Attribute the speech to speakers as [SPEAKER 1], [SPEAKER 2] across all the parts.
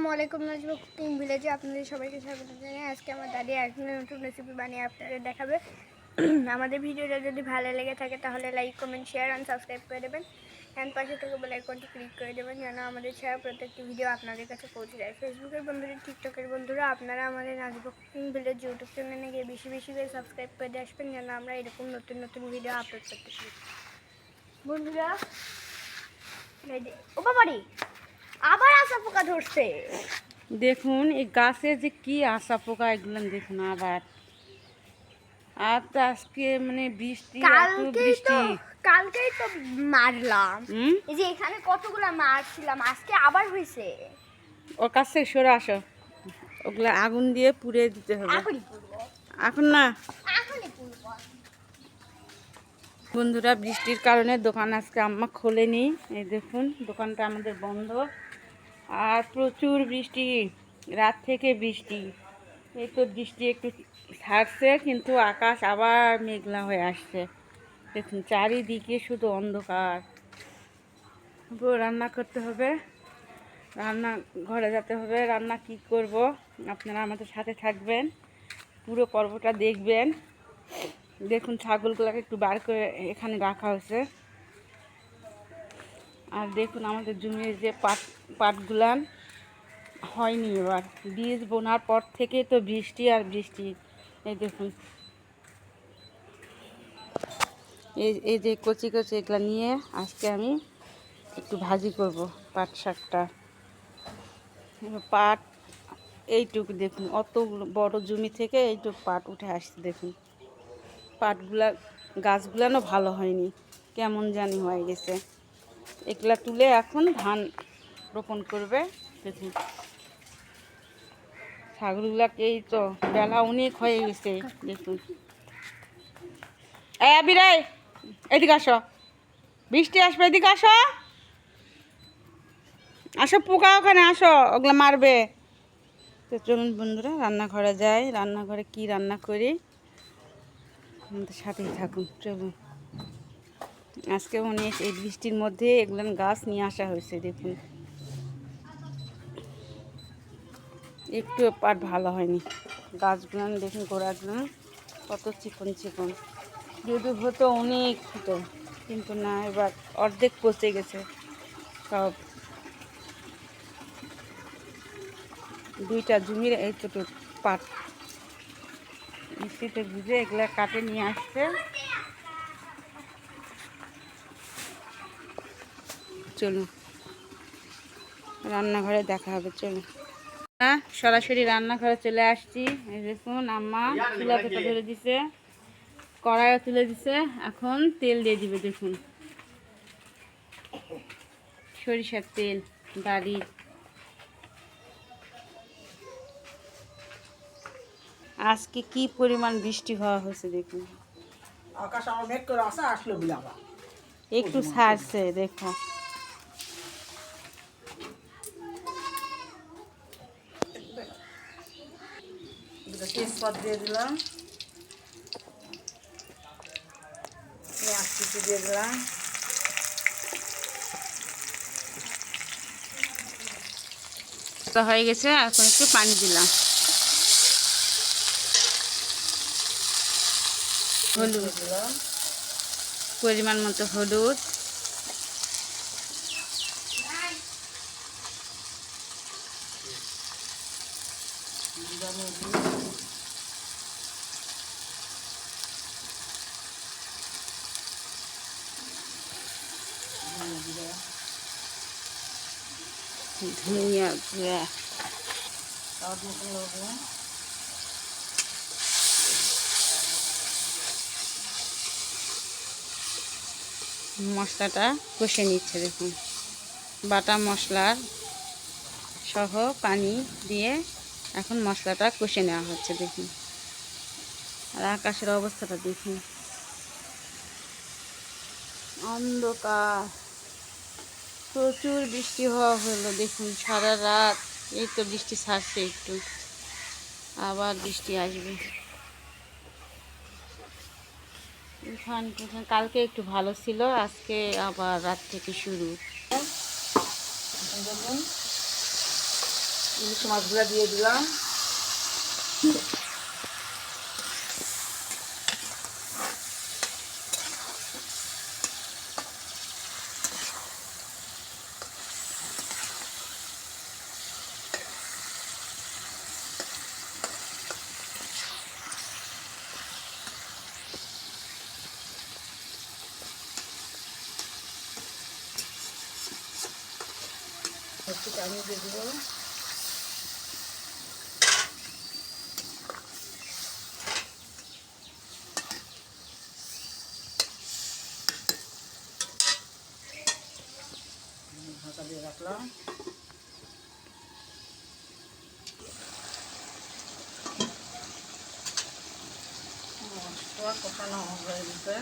[SPEAKER 1] আসসালামু আলাইকুম নাজমা কুকিং ভিলেজে আপনাদের সবাইকে স্বাগত জানাই। আজকে আমার দাদি একদিন নতুন রেসিপি বানিয়ে আপনাদের দেখাবে। আমাদের ভিডিওটা যদি ভালো লেগে থাকে তাহলে like comment share and subscribe করে দেবেন অ্যান্ড পাশে থেকে বেল আইকনটি ক্লিক করে দেবেন যেন আমাদের ছাড়া প্রত্যেকটি ভিডিও আপনাদের কাছে পৌঁছে যায়। ফেসবুকের বন্ধুরা, টিকটকের বন্ধুরা, আপনারা আমাদের নাজমা কুকিং ভিলেজ ইউটিউব চ্যানেলে গিয়ে বেশি বেশি করে সাবস্ক্রাইব করে দিয়ে আসবেন যেন আমরা এরকম নতুন নতুন ভিডিও আপলোড করতে পারি। বন্ধুরা, ও বাবারি আবার আসা পোকা ধরছে।
[SPEAKER 2] দেখুন এই গাছে যে কি আসা পোকা, এগুলো দেখুন আবার। আর তো আজকে মানে বৃষ্টি, এত বৃষ্টি।
[SPEAKER 1] কালকেই তো মারলাম, এই যে এখানে কতগুলো মারছিলাম, আজকে আবার হয়েছে।
[SPEAKER 2] ওর কাছ থেকে সরে আসো, ওগুলো আগুন দিয়ে পুড়ে দিতে হবে। এখন না বন্ধুরা, বৃষ্টির কারণে দোকান আজকে আম্মা খোলেনি। এই দেখুন দোকানটা আমাদের বন্ধ। আর প্রচুর বৃষ্টি, রাত থেকে বৃষ্টি। এই তো বৃষ্টি একটু ছাড়ছে, কিন্তু আকাশ আবার মেঘলা হয়ে আসছে। দেখুন চারিদিকে শুধু অন্ধকার। রান্না করতে হবে, রান্না ঘরে যেতে হবে। রান্না কি করব আপনারা আমাদের সাথে থাকবেন, পুরো পর্বটা দেখবেন। দেখুন ছাগলগুলোকে একটু বার করে এখানে রাখা হয়েছে। আর দেখুন আমাদের জমির যে পাটগুলান হয়নি, এবার বীজ বোনার পর থেকে তো বৃষ্টি আর বৃষ্টি। এই দেখুন এই যে কচি কচি এগুলো নিয়ে আজকে আমি একটু ভাজি করব পাট শাকটা। পাট এইটুকু দেখুন, অত বড় জমি থেকে এইটুকু পাট উঠে আসছে। দেখুন পাটগুলা, গাছগুলানো ভালো হয়নি, কেমন জানি হয়ে গেছে। এগুলা তুলে এখন ধান রোপণ করবে। দেখুন ছাগলগুলাকে, এই তো বেলা অনেক হয়ে গেছে। দেখুন এই আবিরাই, এদিকে আসো, বৃষ্টি আসবে, এদিকে আসো, আসো, পোকা ওখানে আসো, ওগুলো মারবে। তো চলুন বন্ধুরা রান্নাঘরে যাই, রান্নাঘরে কি রান্না করি আমাদের সাথেই থাকুন। চলুন, আজকে অনেক এই বৃষ্টির মধ্যে এগুলো গাছ নিয়ে আসা হয়েছে। দেখুন একটু পাট ভালো হয়নি, গাছগুলো দেখুন, গোড়াগুলো কত চিকন চিকন। যদি হতো অনেক হতো, কিন্তু না, এবার অর্ধেক পচে গেছে সব। দুইটা জমির এইটুকু পাট মিষ্টিতে ভিজে এগুলা কাটে নিয়ে আসছে। চলুন রান্নাঘরে দেখা হবে। চলুন, হ্যাঁ সরাসরি রান্নাঘরে চলে আসছি। এই দেখুন আম্মা চুলা থেকে ধরে দিছে, কড়াইও তুলে দিছে, এখন তেল দিয়ে দিবে। দেখুন সরিষার তেল, বাড়ির। আজকে কি পরিমাণ বৃষ্টি হওয়া হয়েছে দেখুন,
[SPEAKER 3] আকাশ আমার মেঘ করে আসা আসলো বিলাবা
[SPEAKER 2] একটু ছাড়ছে। দেখো তেজপাত দিয়ে দিলাম, পেঁয়াজ কুচি দিয়ে দিলাম, হয়ে গেছে। এখন একটু পানি দিলাম, হলুদ দিলাম, পরিমাণ মতো হলুদ, ধনিয়া গুঁড়া, মশলাটা কষে নিচ্ছে। দেখুন বাটা মশলার সহ পানি দিয়ে এখন মশলাটা কষে নেওয়া হচ্ছে। দেখুন আর আকাশের অবস্থাটা দেখুন, অন্ধকার, প্রচুর বৃষ্টি হওয়া হলো। দেখুন সারা রাত, এই তো বৃষ্টি ছাড়ছে একটু, আবার বৃষ্টি আসবে। কালকে একটু ভালো ছিল, আজকে আবার রাত থেকে শুরু। দেখুন
[SPEAKER 3] ইলিশ মাছগুলো দিয়ে দিলাম। একটু পানি দিয়ে দেবো। ঢাকা দিয়ে রাখলাম। মশলা কষানো হয়ে গেছে।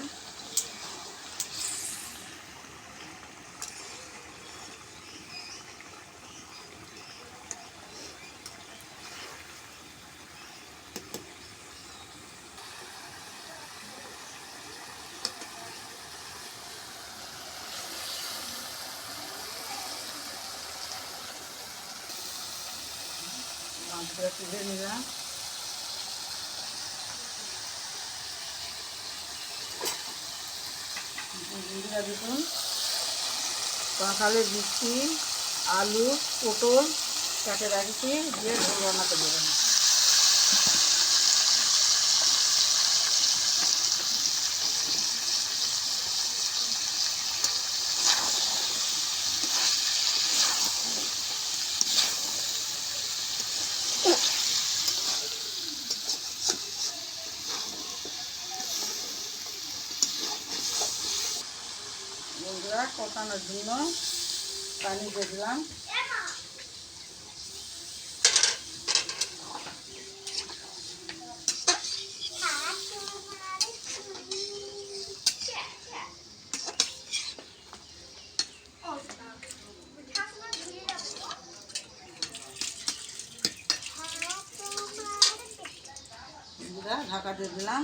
[SPEAKER 3] মাছগুলো তুলে নিলাম। জিরা দেখুন, কাঁঠালের বিচি, আলু, পটল কেটে রাখছি, দিয়ে ঝোল রান্নাতে দেবেন। বন্ধুরা, কষানোর জন্য পানি দিয়ে দিলাম। বন্ধুরা, ঢাকা দিয়ে দিলাম,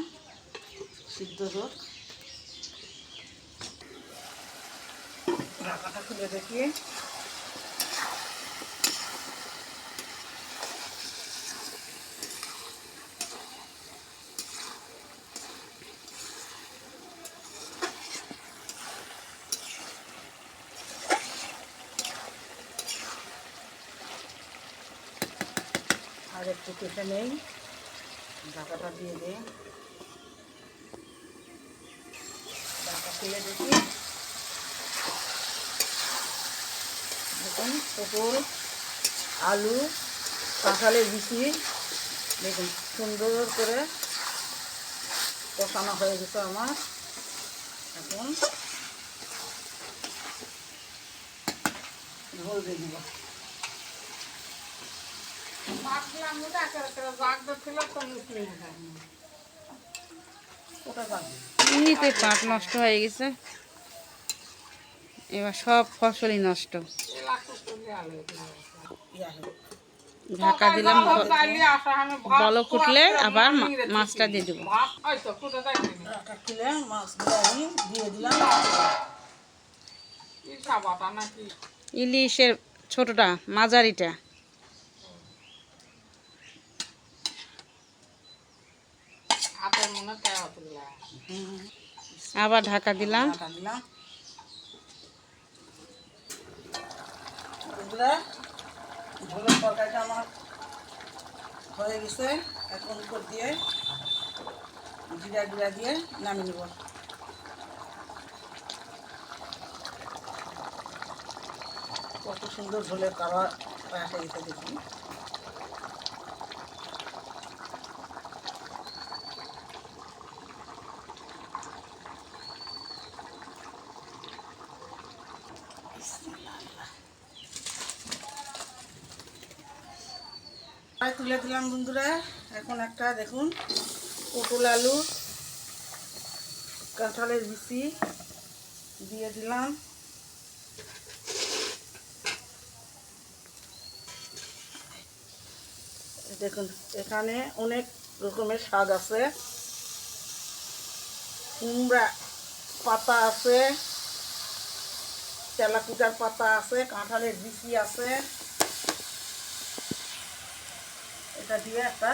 [SPEAKER 3] সিদ্ধ হোক। ঢাকাটা খুলে দেখি। আর একটু কেটে নেই, ঢাকাটা দিয়ে দিই। ঢাকা খুলে দেখি। দেখুন, পটল, আলু, কাঁঠালের বিচি দেখুন সুন্দর করে কষানো হয়ে গেছে আমার। এখন ঝোল দিয়ে দিব।
[SPEAKER 2] এমনিতে পাট নষ্ট হয়ে গেছে, এবার সব ফসলই নষ্ট। ঢাকা দিলাম, বলক উঠলে আবার মাছটা দিয়ে দেবো।
[SPEAKER 3] ঢাকা খুলে মাছগুলো আমি দিয়ে দিলাম।
[SPEAKER 2] ইলিশের ছোটটা, মাঝারিটা। আবার ঢাকা দিলাম।
[SPEAKER 3] ঢাকা দিলাম। বন্ধুরা, ঝোলের তরকারিটা আমার হয়ে গেছে। এখন উপর দিয়ে জিরা গুঁড়া দিয়ে নামিয়ে নেব। কত সুন্দর ঝোলের কালার এসে গেছে দেখুন। তুলে দিলাম বন্ধুরা। এখন একটা দেখুন, পটল, আলু, কাঁঠালের বিচি দিয়ে দিলাম। দেখুন, এখানে অনেক রকমের শাক আছে। কুমড়া পাতা আছে, তেলাকুচার পাতা আছে, কাঁঠালের বিচি আছে, এটা দিয়ে একটা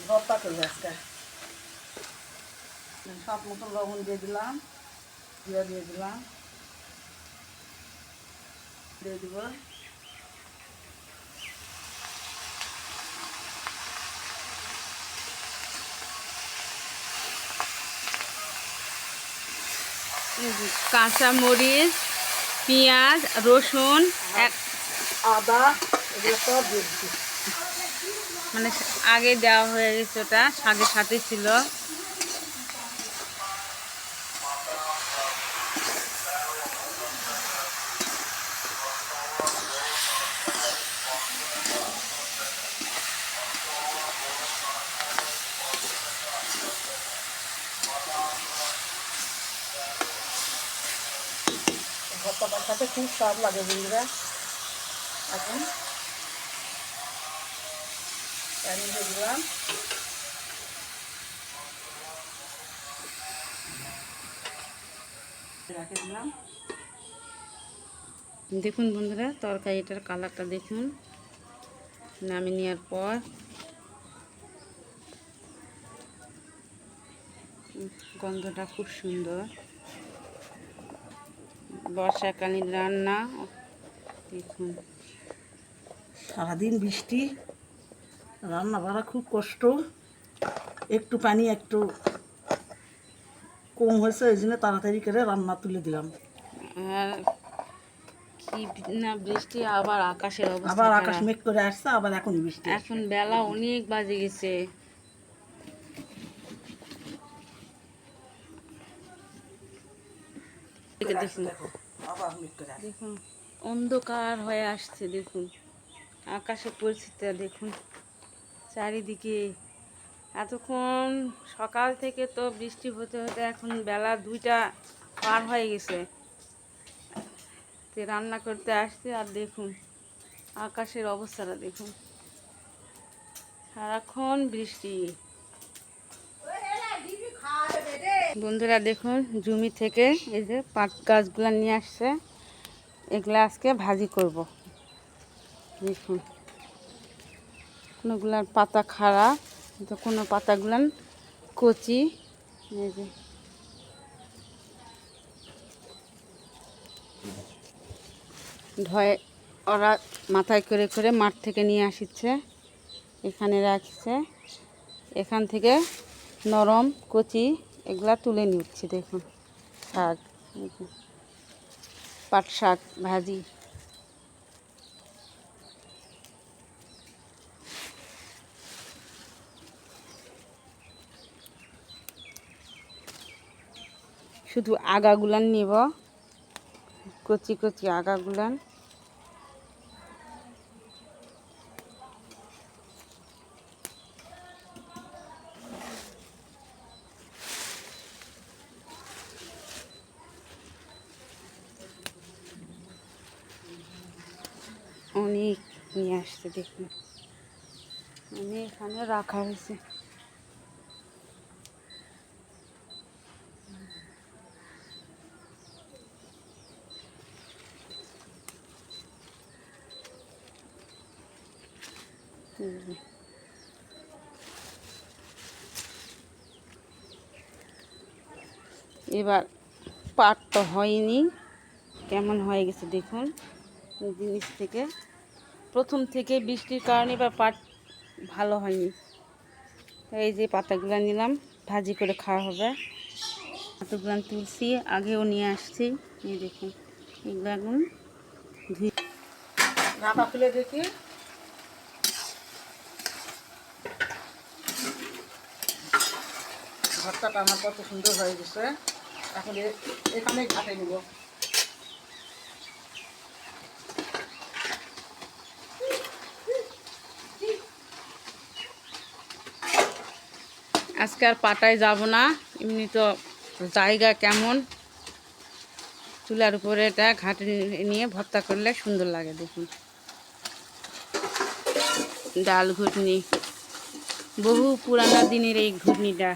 [SPEAKER 3] ভর্তা করবো আজকে। সব মতো লবণ দিয়ে দিলাম, জিরা দিয়ে দিলাম, দিয়ে দিব
[SPEAKER 2] কাঁচা মরিচ, পেঁয়াজ, রসুন,
[SPEAKER 3] আদা, এগুলো সব দিয়ে দিচ্ছি।
[SPEAKER 2] মানে আগে দেওয়া হয়ে গেছে, ওটা শাকের সাথে ছিল।
[SPEAKER 3] ভর্তাটার সাথে খুব স্বাদ লাগে বন্ধুরা। এখন প্যানে দিয়ে দিলাম, রেখে দিলাম।
[SPEAKER 2] দেখুন বন্ধুরা, তরকারিটার কালারটা দেখুন নামিয়ে নেওয়ার পর। গন্ধটা খুব সুন্দর, বর্ষাকালীন রান্না। দেখুন
[SPEAKER 3] সারাদিন বৃষ্টি, রান্না বাড়া খুব কষ্ট। একটু পানি একটু কম হয়েছে, এই জন্য তাড়াতাড়ি করে রান্না তুলে দিলাম।
[SPEAKER 2] আর কি না বৃষ্টি, আবার আকাশের অবস্থা
[SPEAKER 3] আবার আকাশ
[SPEAKER 2] খারাপ।
[SPEAKER 3] মেঘ করে আসছে, আবার এখনই বৃষ্টি।
[SPEAKER 2] এখন বেলা অনেক বাজে গেছে। দেখুন
[SPEAKER 3] আবার মেঘ করে আসছে।
[SPEAKER 2] দেখুন অন্ধকার হয়ে আসছে। দেখুন আকাশের পরিস্থিতিটা দেখুন, চারিদিকে। এতক্ষণ সকাল থেকে তো বৃষ্টি হতে হতে এখন বেলা 2টা পার হয়ে গেছে, তো রান্না করতে আসছে। আর দেখুন আকাশের অবস্থাটা দেখুন, সারাক্ষণ বৃষ্টি। বন্ধুরা দেখুন, জমি থেকে এই যে পাট গাছগুলো নিয়ে আসছে, এগুলো আজকে ভাজি করব। দেখুন কোনোগুলার পাতা খারাপ, তো কোনো পাতাগুলান কচি। এই যে ধয়ে ওরা মাথায় করে করে মাঠ থেকে নিয়ে আসছে, এখানে রাখছে। এখান থেকে নরম কচি এগুলা তুলে নিচ্ছি। দেখুন শাক, পাট শাক ভাজি। শুধু আগাগুলান নিব, কচি কচি আগাগুলান। অনেক নিয়ে আসছে, দেখুন অনেক এখানে রাখা হয়েছে। এবার পাট তো হয়নি, কেমন হয়ে গেছে দেখুন। জিনিস থেকে প্রথম থেকে বৃষ্টির কারণে এবার পাট ভালো হয়নি। এই যে পাতাগুলো নিলাম, ভাজি করে খাওয়া হবে। পাতাগুলো তুলছি, আগেও নিয়ে আসছি। এই দেখুন এগুলো এখন ধুয়ে
[SPEAKER 3] ঢাকা খুলে দেখি, ভর্তাটা আমার কত সুন্দর হয়ে গেছে। এখন এখানেই ঘাটে নিব।
[SPEAKER 2] আজকে আর পাটায় যাব না, এমনি তো জায়গা কেমন, চুলার উপরে এটা ঘাটে নিয়ে ভর্তা করলে সুন্দর লাগে। দেখুন ডাল ঘুটনি, বহু পুরানো দিনের এই ঘুটনিটা।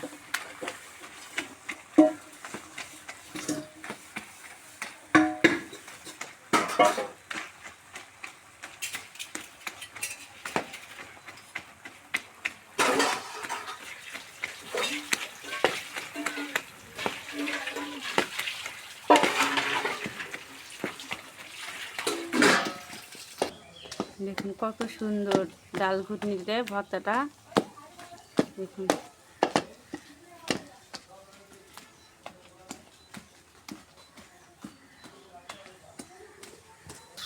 [SPEAKER 2] দেখুন কত সুন্দর ডাল ঘুটনিতে ভর্তাটা। দেখুন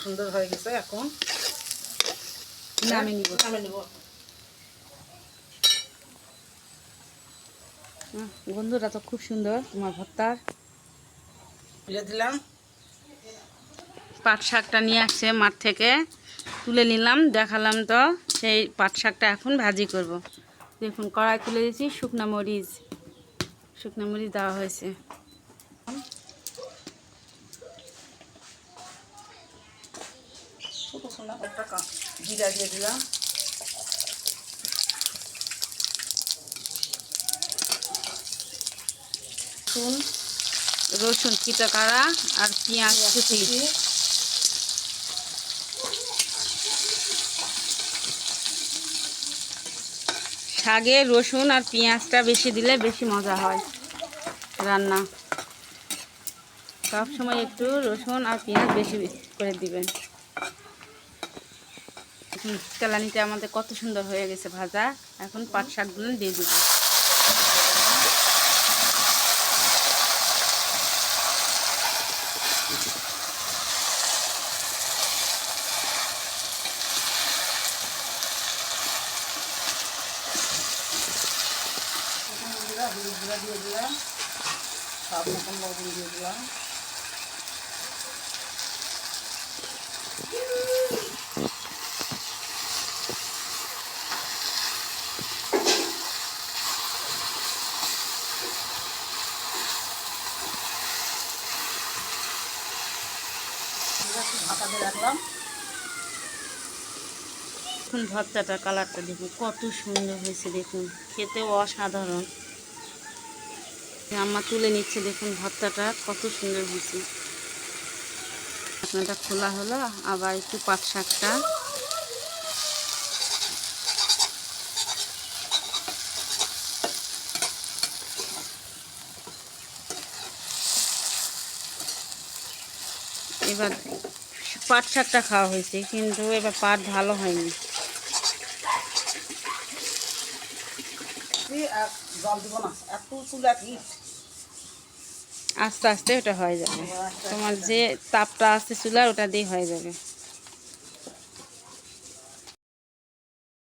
[SPEAKER 3] সুন্দর হয়ে গেছে, এখন
[SPEAKER 2] নামিয়ে নিব।
[SPEAKER 3] নামিয়ে নিব।
[SPEAKER 2] বন্ধুরা তো খুব সুন্দর তোমার ভর্তার।
[SPEAKER 3] তুলে দিলাম।
[SPEAKER 2] পাট শাকটা নিয়ে আসছে মাঠ থেকে, তুলে নিলাম, দেখালাম তো। সেই পাট শাকটা এখন ভাজি করব। দেখুন কড়াই তুলে দিয়েছি, শুকনো মরিচ দেওয়া হয়েছে।
[SPEAKER 3] ছোটো সোনা একটা জিরা দিয়ে দিলাম।
[SPEAKER 2] রসুন কিটা কাড়া আর পেঁয়াজ কুচি। শাকে রসুন আর পেঁয়াজটা বেশি দিলে বেশি মজা হয় রান্না। সব সময় একটু রসুন আর পেঁয়াজ বেশি করে দিবেন। এখন তেলানিটা আমাদের কত সুন্দর হয়ে গেছে ভাজা। এখন পাট শাকগুলো দিয়ে দিব।
[SPEAKER 3] জিরা দিয়ে দিলাম, সব রকম লবণ দিয়ে দিলাম। ঢাকা দিয়ে রাখলাম।
[SPEAKER 2] এখন ভর্তাটা কালারটা দেখুন কত সুন্দর হয়েছে। দেখুন খেতেও অসাধারণ। আম্মা তুলে নিচ্ছে, দেখুন ভর্তাটা কত সুন্দর হয়েছে। ঢাকনাটা খোলা হলো, আবার একটু পাট শাকটা। এবার পাট শাকটা খাওয়া হয়েছে, কিন্তু এবার পাট ভালো হয়নি।
[SPEAKER 3] আর জল দিব না, এত চুলা হিট।
[SPEAKER 2] আস্তে আস্তে ওটা হয়ে যাবে। তোমার যে তাপটা আছে চুলার, ওটা দিয়ে হয়ে যাবে।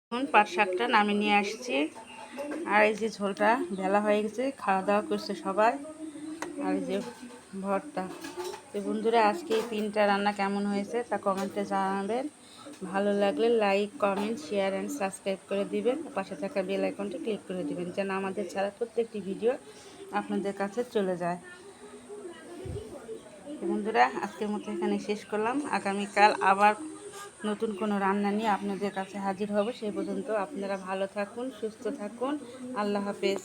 [SPEAKER 2] এখন পাট শাকটা নামিয়ে নিয়ে আসছি। আর এই যে ঝোলটা বেলা হয়ে গেছে, খাওয়া দাওয়া করছে সবাই। আর এই যে ভর্তা। তো বন্ধুরা আজকে এই 3টা রান্না কেমন হয়েছে তা কমেন্টে জানাবেন। ভালো লাগলে like, comment, share and subscribe করে দিবেন। পাশে থাকা বেল আইকনটি ক্লিক করে দিবেন, যেন আমাদের ছাড়া প্রত্যেকটি ভিডিও আপনাদের কাছে চলে যায়। তো বন্ধুরা আজকের মতো এখানে শেষ করলাম। আগামীকাল আবার নতুন কোনো রান্না নিয়ে আপনাদের কাছে হাজির হব। সেই পর্যন্ত আপনারা ভালো থাকুন, সুস্থ থাকুন। আল্লাহ হাফেজ।